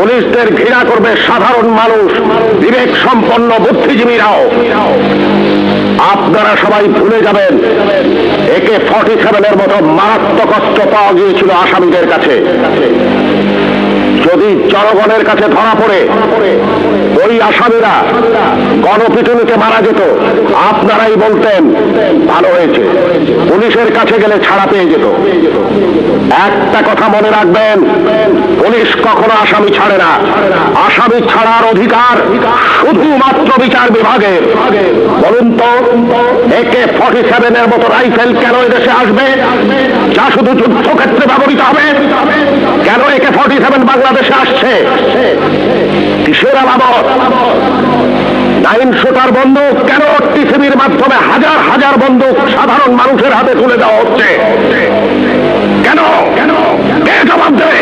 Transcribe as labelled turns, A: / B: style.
A: পুলিশদের ঘৃণা করবে সাধারণ মানুষ, বিবেক সম্পন্ন বুদ্ধিজীবীরাও। আপনারা সবাই ভুলে যাবেন AK-47 মতো মারাত্মক অস্ত্র পাওয়া গিয়েছিল আসামিদের কাছে। যদি জনগণের কাছে ধরা পড়ে ওই আসামিরা গণপিটুনিতে মারা যেত, আপনারাই বলতেন ভালো হয়েছে, পুলিশের কাছে গেলে ছাড়া পেয়ে যেত। একটা কথা মনে রাখবেন, পুলিশ কখনো আসামি ছাড়ে না। আসামি ছাড়ার অধিকার শুধুমাত্র বিচার বিভাগের। বলুন তো, AK-47 মতো রাইফেল কেন এদেশে আসবে, যা শুধু যুদ্ধক্ষেত্রে ব্যবহৃত হবে? কেন AK-47 বাংলাদেশে আসছে? কিসের আলামত? 9 শুটার বন্দুক কেন টিসিবির মাধ্যমে হাজার হাজার বন্দুক সাধারণ মানুষের হাতে তুলে দেওয়া হচ্ছে? কেন? কে জবাব দেবে?